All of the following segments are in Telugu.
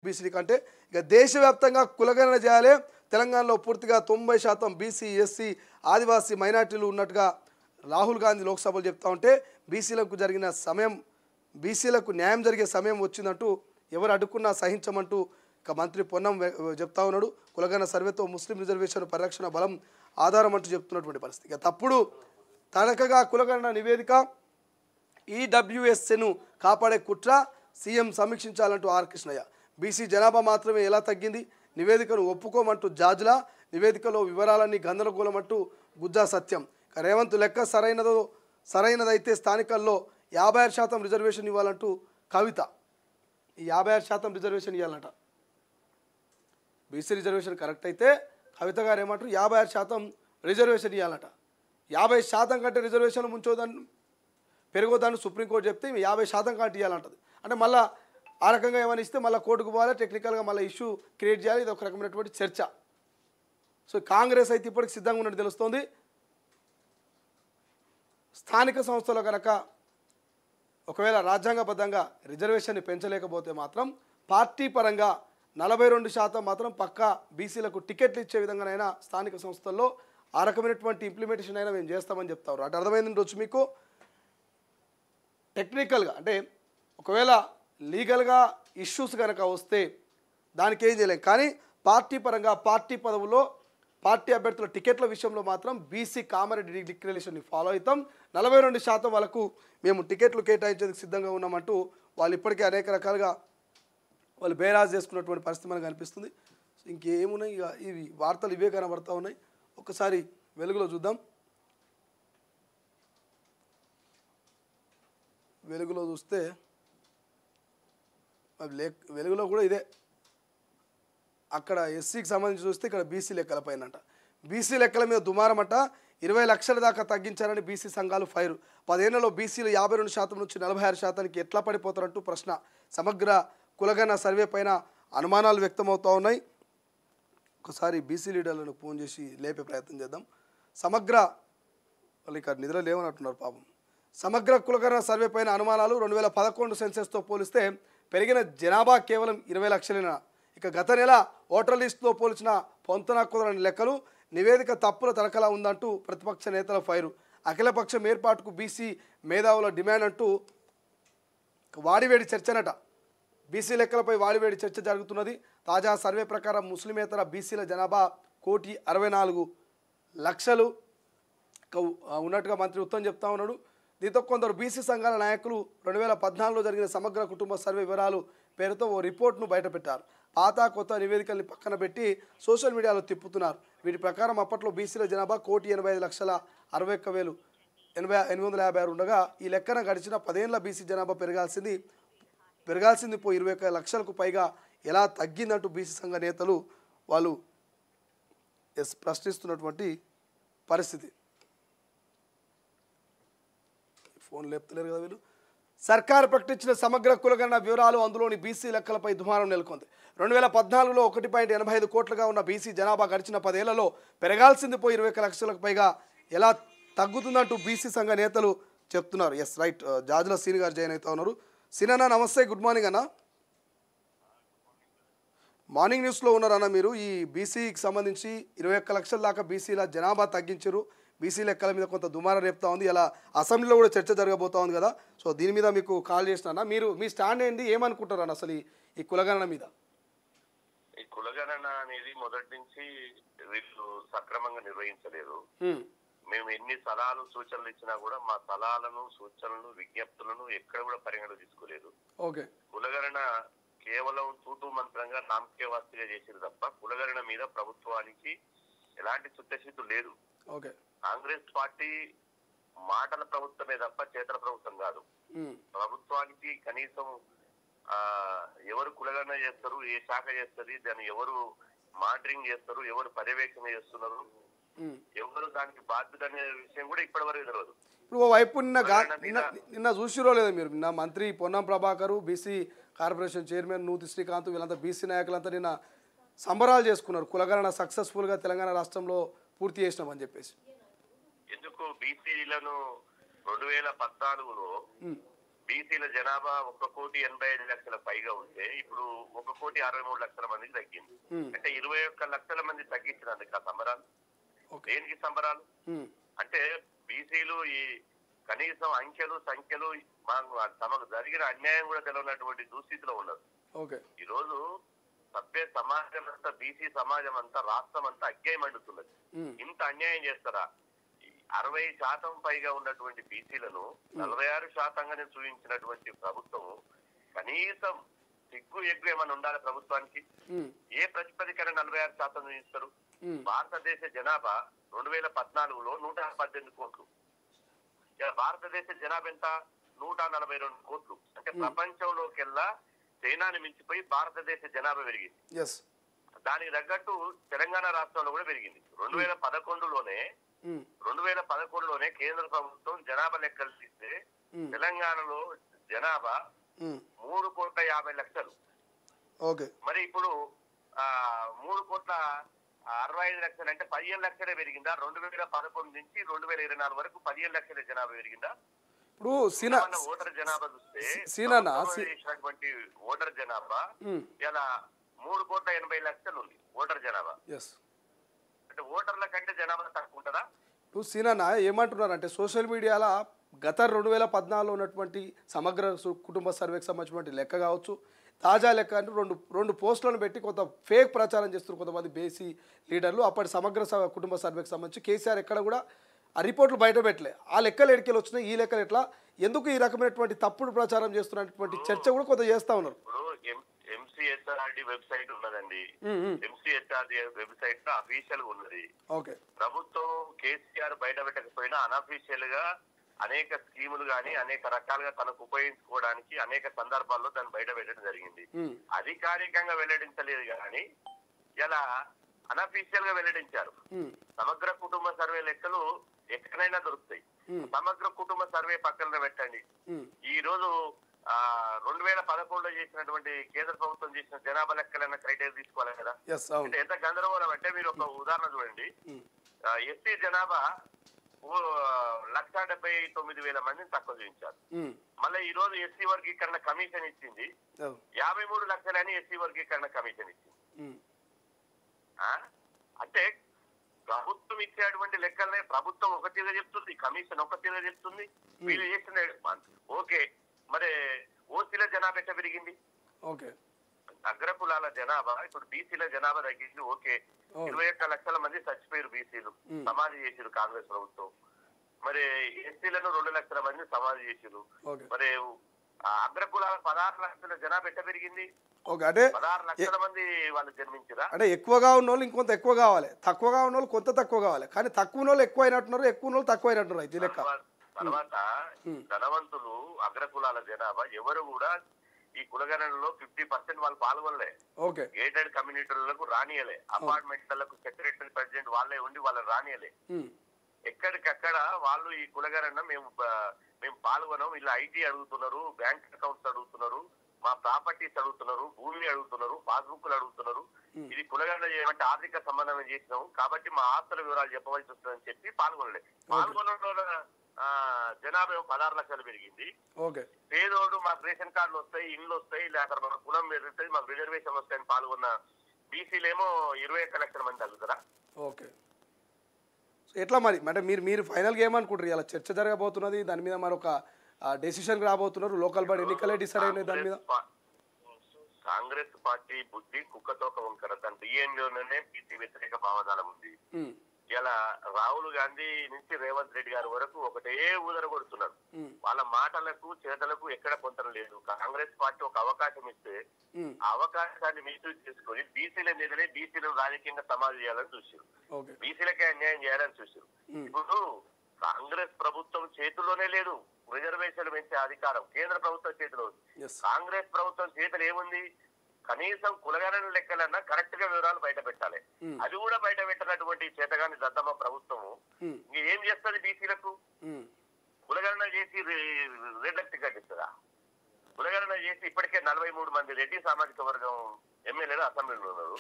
బీసీ కంటే ఇక దేశవ్యాప్తంగా కులగణన చేయాలి. తెలంగాణలో పూర్తిగా 90% బీసీ, ఎస్సీ, ఆదివాసీ మైనార్టీలు ఉన్నట్టుగా రాహుల్ గాంధీ లోక్సభలో చెప్తా ఉంటే బీసీలకు న్యాయం జరిగే సమయం వచ్చిందంటూ ఎవరు అడ్డుకున్నా సహించమంటూ ఇక మంత్రి పొన్నం చెప్తా ఉన్నాడు. కులగణన సర్వేతో ముస్లిం రిజర్వేషన్ పరిరక్షణ బలం ఆధారం అంటూ చెప్తున్నటువంటి పరిస్థితి. ఇక తప్పుడు తడకగా కులగణన నివేదిక ఈడబ్ల్యూఎస్ను కాపాడే కుట్ర సీఎం సమీక్షించాలంటూ ఆర్ కృష్ణయ్య. బీసీ జనాభా మాత్రమే ఎలా తగ్గింది, నివేదికను ఒప్పుకోమంటూ జాజుల, నివేదికలో వివరాలన్నీ గందరగోళమంటూ గుజ్జా సత్యం. రేవంత్ లెక్క సరైనదైతే స్థానికల్లో 56% రిజర్వేషన్ ఇవ్వాలంటూ కవిత. ఈ 56% రిజర్వేషన్ ఇవ్వాలంట. బీసీ రిజర్వేషన్ కరెక్ట్ అయితే కవిత గారు ఏమంటారు 56% రిజర్వేషన్ ఇవ్వాలంట. 50% కంటే రిజర్వేషన్ పెరగొద్దని సుప్రీంకోర్టు చెప్తే 50% కంటే ఇవ్వాలంటది. అంటే మళ్ళీ ఆ రకంగా ఏమైనా ఇస్తే మళ్ళీ కోర్టుకు పోవాలి, టెక్నికల్గా మళ్ళీ ఇష్యూ క్రియేట్ చేయాలి. ఇది ఒక రకమైనటువంటి చర్చ. సో కాంగ్రెస్ అయితే ఇప్పటికి సిద్ధంగా ఉన్నట్టు తెలుస్తోంది. స్థానిక సంస్థలో కనుక ఒకవేళ రాజ్యాంగబద్ధంగా రిజర్వేషన్ని పెంచలేకపోతే మాత్రం పార్టీ పరంగా 42% మాత్రం పక్కా బీసీలకు టికెట్లు ఇచ్చే విధంగానైనా స్థానిక సంస్థల్లో ఆ రకమైనటువంటి ఇంప్లిమెంటేషన్ అయినా మేము చేస్తామని చెప్తారు. అటు అర్థమైంది వచ్చి మీకు టెక్నికల్గా అంటే ఒకవేళ లీగల్గా ఇష్యూస్ కనుక వస్తే దానికి ఏం చేయలేం. కానీ పార్టీ పరంగా పార్టీ పదవుల్లో పార్టీ అభ్యర్థుల టికెట్ల విషయంలో మాత్రం బీసీ కామారెడ్డి డిక్లరేషన్ని ఫాలో అవుతాం. 42% వాళ్ళకు మేము టికెట్లు కేటాయించేందుకు సిద్ధంగా ఉన్నామంటూ వాళ్ళు ఇప్పటికే అనేక రకాలుగా వాళ్ళు బేరాజ్ చేసుకున్నటువంటి పరిస్థితి మనకు కనిపిస్తుంది. ఇంకేమున్నాయి ఇక ఇవి వార్తలు ఇవే కనబడతా ఉన్నాయి. ఒకసారి వెలుగులో చూద్దాం. వెలుగులో చూస్తే వెలుగులో కూడా ఇదే. అక్కడ ఎస్సీకి సంబంధించి చూస్తే ఇక్కడ బీసీ లెక్కల పైనంట. బీసీ లెక్కల మీద దుమారమట. 20 లక్షల దాకా తగ్గించారని బీసీ సంఘాలు ఫైరు. 10 ఏళ్లలో బీసీలు 52% నుంచి 46%కి ఎట్లా పడిపోతారంటూ ప్రశ్న. సమగ్ర కులగణన సర్వే పైన అనుమానాలు వ్యక్తమవుతూ ఉన్నాయి. ఒకసారి బీసీ లీడర్లను ఫోన్ చేసి లేపే ప్రయత్నం చేద్దాం. వాళ్ళు ఇక్కడ నిద్ర లేవనట్టున్నారు పాపం. సమగ్ర కులగణన సర్వే పైన అనుమానాలు. 2011 సెన్సెస్తో పోలిస్తే పెరిగిన జనాభా కేవలం 20 లక్షలేనా? ఇక గత నెల ఓటర్ లిస్టులో పోల్చిన పొంతన కుదరని లెక్కలు. నివేదిక తప్పుల తడకలా ఉందంటూ ప్రతిపక్ష నేతల ఫైరు. అఖిలపక్షం ఏర్పాటుకు బీసీ మేధావుల డిమాండ్ అంటూ వాడివేడి చర్చనట. బీసీ లెక్కలపై వాడివేడి చర్చ జరుగుతున్నది. తాజా సర్వే ప్రకారం ముస్లిమేతర బీసీల జనాభా 1,64,00,000 ఉన్నట్టుగా మంత్రి ఉత్తమ్ చెప్తా ఉన్నాడు. దీంతో కొందరు బీసీ సంఘాల నాయకులు 2014లో జరిగిన సమగ్ర కుటుంబ సర్వే వివరాలు పేరుతో ఓ రిపోర్ట్ను బయటపెట్టారు. పాత కొత్త నివేదికల్ని పక్కన పెట్టి సోషల్ మీడియాలో తిప్పుతున్నారు. వీటి ప్రకారం అప్పట్లో బీసీల జనాభా 1,85,61,856 ఉండగా ఈ లెక్కన గడిచిన 10 ఏళ్ల బీసీ జనాభా పెరగాల్సింది పోయి 21 లక్షలకు పైగా ఎలా తగ్గిందంటూ బీసీ సంఘ నేతలు వాళ్ళు ప్రశ్నిస్తున్నటువంటి పరిస్థితి. ఫోన్ లేపుతలేరు కదా వీళ్ళు. సర్కారు ప్రకటించిన సమగ్ర కులగణన వివరాలు, అందులోని బీసీ లెక్కలపై దుమారం నెలకొంది. 2014లో 1.85 కోట్లుగా ఉన్న బీసీ జనాభా గడిచిన 10 ఏళ్లలో పెరగాల్సింది పోయి 21 లక్షలకు పైగా ఎలా తగ్గుతుందంటూ బీసీ సంఘ నేతలు చెప్తున్నారు. Yes right. జాజుల సీని గారు జాయిన్ అవుతా ఉన్నారు. సీనన్న నమస్తే, గుడ్ మార్నింగ్ అన్న. మార్నింగ్ న్యూస్లో ఉన్నారన్న మీరు. ఈ బీసీకి సంబంధించి 21 లక్షల దాకా బీసీల జనాభా తగ్గించారు. బీసీ లెక్కల మీద కొంత దుమారం రేపుతా ఉంది. ఇలా అసెంబ్లీలో కూడా చర్చ జరగబోతా ఉంది కదా. సో దీని మీద మీకు కాల్ చేసినా, మీరు మీ స్టాండ్ ఏంటి, ఏమనుకుంటారు అన్న అసలు ఈ కులగణన మీద? ఈ కులగణన అనేది మొదటి నుంచి వీళ్ళు సక్రమంగా నిర్వహించలేదు. మేము ఎన్ని సలహాలు సూచనలు ఇచ్చినా కూడా మా సలహాలను సూచనలను విజ్ఞప్తులను ఎక్కడ కూడా పరిగణన తీసుకోలేదు. కులగణన కేవలం తూతూ మంత్రంగా నామకేవాస్తిగా చేసేది తప్ప కులగణన మీద ప్రభుత్వానికి ఎలాంటి చిత్తశుద్ధి లేదు. కాంగ్రెస్ పార్టీ మాటల ప్రభుత్వమే తప్ప చేతల ప్రభుత్వం కాదు. ప్రభుత్వానికి కనీసం ఎవరు కులగణన చేస్తారు, ఏ శాఖ చేస్తుంది, దాన్ని ఎవరు మానిటరింగ్ చేస్తారు, ఎవరు పర్యవేక్షణ చేస్తున్నారు, ఎవరు దానికి బాధ్యత అనే విషయం కూడా ఇప్పటి వరకు తెలియదు. ఇప్పుడు వైపు నిన్న చూసిరో లేదా మీరు, నిన్న మంత్రి Ponnam Prabhakar, BC corporation chairman Nuthi Srikanth వీళ్ళంతా బీసీ నాయకులంతా నిన్న సంబరాలు చేసుకున్నారు. కులగణన సక్సెస్ఫుల్గా తెలంగాణ రాష్ట్రంలో పూర్తి చేసినామని చెప్పేసి. ఎందుకు బీసీలను 2014లో బీసీల జనాభా 1,85,00,000 పైగా ఉంటే ఇప్పుడు 1,63,00,000 మందికి తగ్గింది. అంటే 21 లక్షల మంది తగ్గించినందుకు ఆ సంబరాలు. దేనికి సంబరాలు అంటే బీసీలు ఈ కనీసం అంకెలు సంఖ్యలు తమకు జరిగిన అన్యాయం కూడా తెలియనటువంటి దుస్థితిలో ఉన్నారు. ఈ రోజు సభ్య సమాజం అంతా బీసీ సమాజం అంతా రాష్ట్రం అంతా అన్యాయం అంటున్నది. ఇంత అన్యాయం చేస్తారా? 60% పైగా ఉన్నటువంటి బీసీలను 46%గానే చూపించినటువంటి ప్రభుత్వం కనీసం సిగ్గు ఎగ్గు ఏమైనా ఉండాలి ప్రభుత్వానికి? ఏ ప్రతిపదికన 46% చూపిస్తారు? భారతదేశ జనాభా 2014లో 118 కోట్లు. భారతదేశ జనాభా ఎంత? 142 కోట్లు. అంటే ప్రపంచంలోకెల్లా చైనాని మించిపోయి భారతదేశ జనాభా పెరిగింది. దానికి తగ్గట్టు తెలంగాణ రాష్ట్రంలో కూడా పెరిగింది. 2011లోనే కేంద్ర ప్రభుత్వం జనాభా లెక్కలు తీస్తే తెలంగాణలో జనాభా 3,50,00,000. మరి ఇప్పుడు 3,65,00,000 అంటే 15 లక్షలే పెరిగిందా? 2011 నుంచి 2024 వరకు 15 లక్షల జనాభా పెరిగిందా? ఇప్పుడు ఓటర్ జనాభా చూస్తే చేసినటువంటి ఓటర్ జనాభా ఇలా 3,80,00,000 ఉంది ఓటర్ జనాభా. అంటే ఓటర్ల కంటే జనాభా తక్కువ ఉంటుందా? ఇప్పుడు సీనన్న ఏమంటున్నారంటే సోషల్ మీడియాలో గత 2014లో ఉన్నటువంటి సమగ్ర కుటుంబ సర్వేకి సంబంధించినటువంటి లెక్క కావచ్చు, తాజా లెక్క అంటే రెండు పోస్టులను పెట్టి కొంత ఫేక్ ప్రచారం చేస్తున్నారు కొంతమంది బీసీ లీడర్లు. అప్పటి సమగ్ర కుటుంబ సర్వేకి సంబంధించి కేసీఆర్ ఎక్కడ కూడా ఆ రిపోర్ట్లు బయట పెట్టలే. ఆ లెక్కలు ఎడికెళ్ళి వచ్చినాయి, ఈ లెక్కలు ఎట్లా, ఎందుకు ఈ రకమైనటువంటి తప్పుడు ప్రచారం చేస్తున్నటువంటి చర్చ కూడా కొంత చేస్తా ఉన్నారు. ఎంసీహెచ్ఆర్డి వెబ్సైట్ ఉన్నదండి. ఎంసీహెచ్ఆర్డి వెబ్సైట్ లో అఫీషియల్ గా ఉన్నది. ప్రభుత్వం కేసీఆర్ బయట పెట్టకపోయినా అనఫీషియల్ గా అనేక స్కీములు గాని అనేక రకాలుగా తనకు ఉపయోగించుకోవడానికి అనేక సందర్భాల్లో దాన్ని బయట పెట్టడం జరిగింది. అధికారికంగా వెల్లడించలేదు కానీ ఇలా అనఫీషియల్ గా వెల్లడించారు. సమగ్ర కుటుంబ సర్వే లెక్కలు ఎక్కడైనా దొరుకుతాయి. సమగ్ర కుటుంబ సర్వే పక్కన పెట్టండి. ఈ రోజు 2011లో చేసినటువంటి కేంద్ర ప్రభుత్వం చేసిన జనాభా లెక్కలైనా క్రైటీరియా తీసుకోవాలి కదా. అంటే ఎంత గందరగోళం అంటే మీరు ఒక ఉదాహరణ చూడండి. ఎస్సీ జనాభా 1,79,000 మందిని తక్కువ చూపించారు. మళ్ళీ ఈ రోజు ఎస్సీ వర్గీకరణ కమిషన్ ఇచ్చింది 53 లక్షలని ఎస్సీ వర్గీకరణ కమిషన్ ఇచ్చింది. అంటే ప్రభుత్వం ఇచ్చేటువంటి లెక్కలనే ప్రభుత్వం ఒక తీరుగా చెప్తుంది, కమిషన్ ఒక తీరుగా చెప్తుంది. వీళ్ళు చేసిన ఓకే, మరి ఓసీల జనాభా ఎట్లా పెరిగింది? అగ్రకులాల జనాభా ఇప్పుడు బీసీల జనాభా తగ్గింది. ఓకే, 21 లక్షల మంది చచ్చిపోయారు బీసీలు, సమాధి చేసిరు కాంగ్రెస్ ప్రభుత్వం. మరి ఎస్సీలను 2 లక్షల మంది సమాధి చేసిరు. మరి అగ్రకులాల 16 లక్షల జనాభా ఎట్లా పెరిగింది? 16 లక్షల మంది వాళ్ళు జన్మించారా? అంటే ఎక్కువగా ఉన్న వాళ్ళు ఇంకొంత ఎక్కువ కావాలి, తక్కువగా ఉన్న వాళ్ళు కొంత తక్కువ కావాలి. కానీ తక్కువ వాళ్ళు ఎక్కువ అయినట్టున్నారు, ఎక్కువ వాళ్ళు తక్కువ అయినట్టున్నారు. అయితే లెక్క తర్వాత ధనవంతులు అగ్రకులాల జనాభా ఎవరు కూడా ఈ కులగణనలో 50% వాళ్ళు పాల్గొనలే. గేటెడ్ కమ్యూనిటీలకు రానియలే, అపార్ట్మెంట్లకు సెక్రటరీ ప్రెసిడెంట్ వాళ్ళే ఉండి వాళ్ళని రానియలే. ఎక్కడికక్కడ వాళ్ళు ఈ కులగణన మేము పాల్గొనం, వీళ్ళు ఐటీ అడుగుతున్నారు, బ్యాంక్ అకౌంట్స్ అడుగుతున్నారు, మా ప్రాపర్టీస్ అడుగుతున్నారు, భూమి అడుగుతున్నారు, పాస్బుక్లు అడుగుతున్నారు. ఇది కులగణన చేయమంటే ఆర్థిక సంబంధం చేసినాము కాబట్టి మా ఆస్తుల వివరాలు చెప్పవలసి వస్తుందని చెప్పి పాల్గొనలే. పాల్గొనడంలో జనాభా 16 లక్షలు పెరిగింది. పేదోడు మాకు రేషన్ కార్డులు వస్తాయి, ఇండ్లు వస్తాయి, లేకపోతే మన కులం పెరుగుతుంది, మాకు రిజర్వేషన్ వస్తాయని పాల్గొన్న బీసీలేమో 21 లక్షల మంది తగ్గుతారా? ఎట్లా మరి అంటే మీరు ఫైనల్గా ఏమనుకుంటారు? ఇలా చర్చ జరగబోతున్నది, దాని మీద మరొక డెసిషన్ రాబోతున్నారు, లోకల్ బాడీ ఎన్నికలే డిసైడ్ అయినాయి దాని మీద. కాంగ్రెస్ పార్టీ బుద్ధి కుక్కతోక వంకర, దాని డిఎన్ఏలోనే బీసీ వ్యతిరేక భావజాలం ఉంది. ఇలా రాహుల్ గాంధీ నుంచి రేవంత్ రెడ్డి గారి వరకు ఒకటే ఊదర కొడుతున్నారు. వాళ్ళ మాటలకు చేతలకు ఎక్కడ పొంతన లేదు. కాంగ్రెస్ పార్టీ ఒక అవకాశం ఇస్తే ఆ అవకాశాన్ని మిస్యూజ్ చేసుకుని బీసీల మీదనే బీసీలను రాజకీయంగా సమాధి చేయాలని చూసారు, బీసీలకే అన్యాయం చేయాలని చూసారు. ఇప్పుడు కాంగ్రెస్ ప్రభుత్వం చేతుల్లోనే లేదు రిజర్వేషన్లు పెంచే అధికారం, కేంద్ర ప్రభుత్వం చేతిలో ఉంది. కాంగ్రెస్ ప్రభుత్వం చేతులు ఏముంది? కనీసం కులగణన లెక్కలన్నా కరెక్ట్ గా వివరాలు బయట పెట్టాలి. అది కూడా బయట పెట్టినటువంటి చేతగాని దద్దమ్మ ప్రభుత్వము ఏం చేస్తుంది? బీసీలకు కులగణన చేసి రెడ్లకు టికెట్ ఇస్తుందా? కులగణన చేసి ఇప్పటికే 43 మంది రెడ్డి సామాజిక వర్గం ఎమ్మెల్యేలు అసెంబ్లీలో ఉన్నారు.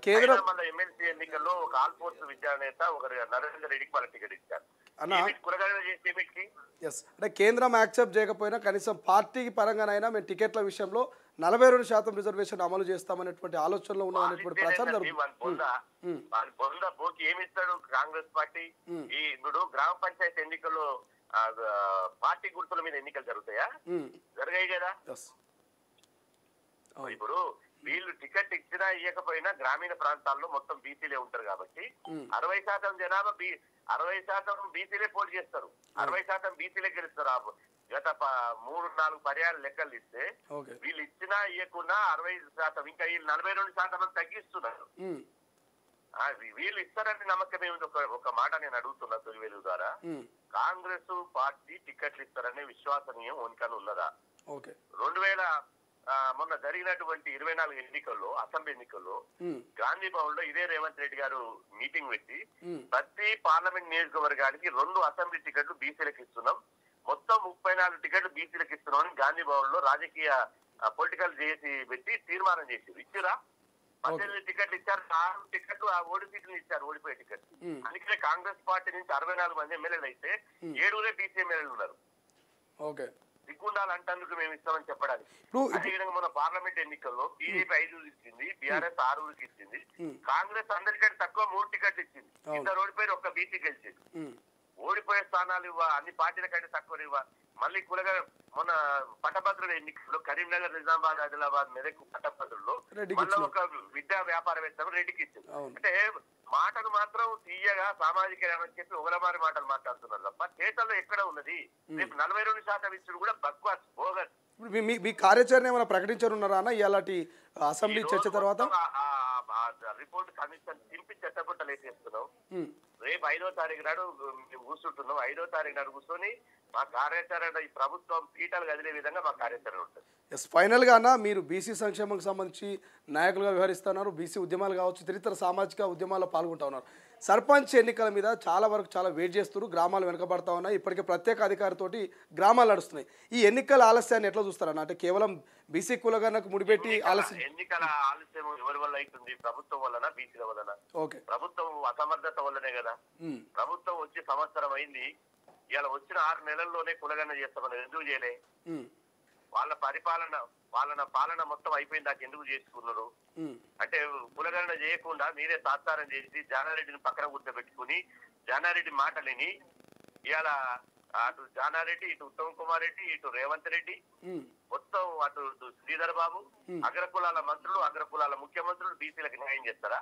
కేంద్రం మళ్ళీ ఎమ్మెల్సీ ఎన్నికల్లో ఒక ఆల్ఫోర్స్ విద్యానేత ఒకరు నరేందర్ రెడ్డికి వాళ్ళ టికెట్ ఇచ్చారు. అన్న కులగణన చేస్తే ఏమిటి? ఎస్ అంటే కేంద్రం యాక్సెప్ట్ చేయకపోయినా కనీసం పార్టీకి పరంగానైనా మేము టికెట్ల విషయంలో 42% రిజర్వేషన్ అమలు చేస్తామనేటువంటి ఆలోచనలో ఉన్నటువంటి ప్రచారం బొంద పోకి ఏమిస్తాడు కాంగ్రెస్ పార్టీ? ఈ ఇప్పుడు గ్రామ పంచాయతీ ఎన్నికల్లో పార్టీ గుర్తుల మీద ఎన్నికలు జరుగుతాయా? జరిగాయి కదా. ఇప్పుడు వీళ్ళు టికెట్ ఇచ్చినా ఇవ్వకపోయినా గ్రామీణ ప్రాంతాల్లో మొత్తం బీసీలే ఉంటారు కాబట్టి 60% జనాభా 60% బీసీలే పోటీ చేస్తారు, 60% బీసీలే గెలుస్తారు. గత 3-4 పర్యాలు లెక్కలు ఇస్తే వీళ్ళు ఇచ్చినా ఇవ్వకుండా 65%, ఇంకా వీళ్ళు 42% తగ్గిస్తున్నారు. వీళ్ళు ఇస్తారని నమ్మకం ఏముంది? ఒక మాట నేను అడుగుతున్నా తొలివేలు ద్వారా, కాంగ్రెస్ పార్టీ టికెట్లు ఇస్తారనే విశ్వసనీయం ఉనికని ఉన్నదా? 2000 మొన్న జరిగినటువంటి 24 ఎన్నికల్లో, అసెంబ్లీ ఎన్నికల్లో గాంధీ భవన్ లో ఇదే రేవంత్ రెడ్డి గారు మీటింగ్ పెట్టి ప్రతి పార్లమెంట్ నియోజకవర్గానికి 2 అసెంబ్లీ టికెట్లు బీసీలకు ఇస్తున్నాం, మొత్తం 34 టికెట్లు బీసీలకు ఇస్తున్నాం అని గాంధీ భవన్ లో రాజకీయ పొలిటికల్ చేసి పెట్టి తీర్మానం చేసి ఇచ్చిరా. 18 టికెట్లు ఇచ్చారు, 6 టికెట్లు ఆ ఓడి సీట్లు ఇచ్చారు, ఓడిపోయే టికెట్లు. అందుకనే కాంగ్రెస్ పార్టీ నుంచి 64 మంది ఎమ్మెల్యేలు అయితే 7 బీసీ ఎమ్మెల్యేలు ఉన్నారు. సిగ్గుండాలంటందుకు మేము ఇస్తామని చెప్పడానికి. అదేవిధంగా మన పార్లమెంట్ ఎన్నికల్లో బీజేపీ 5 ఇచ్చింది, బీఆర్ఎస్ 6 ఇచ్చింది, కాంగ్రెస్ అందరికంటే తక్కువ 3 టికెట్లు ఇచ్చింది. ఇద్దరు ఓడిపోయి ఒక్క బీసీ గెలిచింది. ఓడిపోయే స్థానాలు ఇవ్వ, అన్ని పార్టీల కంటే తక్కువ ఇవ్వ. మళ్ళీ కులగా మొన్న పట్టభద్రుల ఎన్నికల్లో కరీంనగర్, నిజామాబాద్, ఆదిలాబాద్, మెదక్ పట్టభద్రుల్లో మళ్ళీ ఒక విద్యా వ్యాపారవేత్త రెడ్డికి ఇచ్చింది. అంటే మాటలు మాత్రం తీయగా సామాజిక అని చెప్పి ఒకలమారి మాటలు మాట్లాడుతున్నారు తప్ప చేతల్లో ఎక్కడ ఉన్నది? రేపు 42% ఇచ్చుడు కూడా బక్వాస్, బోగస్. మీ కార్యాచరణ ఏమైనా ప్రకటించనున్నారా అన్న ఇలాంటి అసెంబ్లీ చర్చ తర్వాత? రిపోర్ట్ కమిషన్ చింపి చెత్తపుట్టలు వేసేస్తున్నాం. రేపు 5వ తారీఖు నాడు కూర్చుంటున్నాం. 5వ తారీఖు నాడు కూర్చొని మా కార్యాచరణ ఈ ప్రభుత్వం పీఠాలు కదిలే విధంగా మా కార్యాచరణ ఉంటుంది. ఎస్ ఫైనల్గా అన్న మీరు బీసీ సంక్షేమంకి సంబంధించి నాయకులుగా వ్యవహరిస్తున్నారు, బీసీ ఉద్యమాలు కావచ్చు, ఇతర సామాజిక ఉద్యమాల్లో పాల్గొంటా ఉన్నారు. సర్పంచ్ ఎన్నికల మీద చాలా వరకు చాలా వెయిట్ చేస్తున్నారు, గ్రామాలు వెనకబడతా ఉన్నాయి, ఇప్పటికే ప్రత్యేక అధికారితోటి గ్రామాలు నడుస్తున్నాయి. ఈ ఎన్నికల ఆలస్యాన్ని ఎట్లా చూస్తారన్న? అంటే కేవలం బీసీ కులగణకు ముడిపెట్టి ఆలస్యం? ఎన్నికల ఆలస్యం ఎవరి వల్ల అవుతుంది? ప్రభుత్వం వలన, బీసీల వలన? ప్రభుత్వం అసమర్థత వల్లనే కదా. ప్రభుత్వం వచ్చి సంవత్సరం అయింది, ఇలా వచ్చిన 6 నెలల్లోనే కులగణన చేస్తామని ఎందుకు చేయలే? వాళ్ళ పాలన మొత్తం అయిపోయింది, దాకా ఎందుకు చేసుకున్నారు? అంటే కులగణన చేయకుండా మీరే తాత్సారం చేసి జానారెడ్డిని పక్కన కూర్చోబెట్టుకుని జానారెడ్డి మాటలిని ఇవాళ అటు జానారెడ్డి, ఇటు ఉత్తమ్ కుమార్ రెడ్డి, ఇటు రేవంత్ రెడ్డి, మొత్తం అటు శ్రీధర్ బాబు, అగ్రకులాల మంత్రులు, అగ్రకులాల ముఖ్యమంత్రులు బీసీలకు న్యాయం చేస్తారా?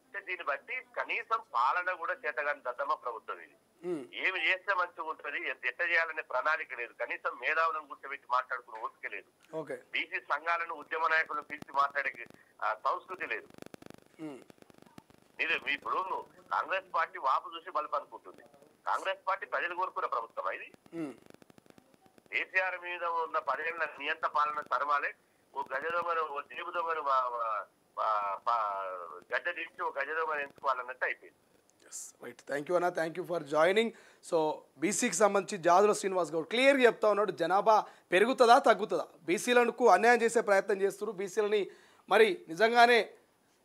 అంటే దీన్ని బట్టి కనీసం పాలన కూడా చేతగాని దద్దమ్మ ప్రభుత్వం ఇది. ఏమి చేస్తే మంచిగా ఉంటుంది, ఎట్ట చేయాలనే ప్రణాళిక లేదు, కనీసం మేధావులను కూర్చోబెట్టి మాట్లాడుకునే ఓపిక లేదు, బీసీ సంఘాలను ఉద్యమ నాయకులను పిలిచి మాట్లాడే సంస్కృతి లేదు. ఇప్పుడు కాంగ్రెస్ పార్టీ వాపు చూసి బలుపు అనుకుంటుంది. కాంగ్రెస్ పార్టీ ప్రజలు కోరుకున్న ప్రభుత్వం ఇది. కేసీఆర్ మీద ఉన్న 10 ఏళ్ల నియంత పాలన తరమాలే. ఓ గజ దొంగను, ఓ జేబు దొంగను గడ్డ దించి ఓ గజ దొంగను ఎంచుకోవాలన్నట్టు అయిపోయింది. రైట్, థ్యాంక్ యూ అన్న, thank you for joining. So బీసీకి సంబంధించి జాదుల శ్రీనివాస్ గౌడ్ క్లియర్గా చెప్తా ఉన్నాడు, జనాభా పెరుగుతుందా తగ్గుతుందా? బీసీలకు అన్యాయం చేసే ప్రయత్నం చేస్తున్నారు, బీసీలని మరి నిజంగానే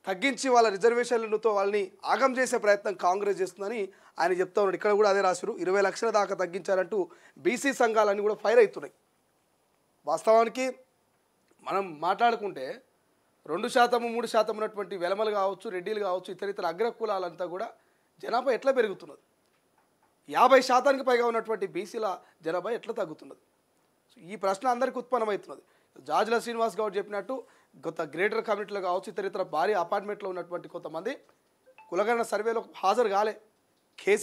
తగ్గించి వాళ్ళ రిజర్వేషన్లతో వాళ్ళని ఆగం చేసే ప్రయత్నం కాంగ్రెస్ చేస్తుందని ఆయన చెప్తా ఉన్నాడు. ఇక్కడ కూడా అదే రాశారు, 20 లక్షల దాకా తగ్గించారంటూ బీసీ సంఘాలన్నీ కూడా ఫైర్ అవుతున్నాయి. వాస్తవానికి మనం మాట్లాడుకుంటే 2%, 3% ఉన్నటువంటి వెలమలు కావచ్చు, రెడ్డిలు కావచ్చు, ఇతర అగ్రకులాలంతా కూడా జనాభా ఎట్లా పెరుగుతున్నది? 50% పైగా ఉన్నటువంటి బీసీల జనాభా ఎట్లా తగ్గుతున్నది? సో ఈ ప్రశ్న అందరికీ ఉత్పన్నమవుతున్నది. జాజుల శ్రీనివాస్ గౌడ్ చెప్పినట్టు కొత్త గ్రేటర్ కమ్యూనిటీలో కావచ్చు, ఇతర భారీ అపార్ట్మెంట్లో ఉన్నటువంటి కొంతమంది కులగణన సర్వేలో హాజరు కాలే. కేసీ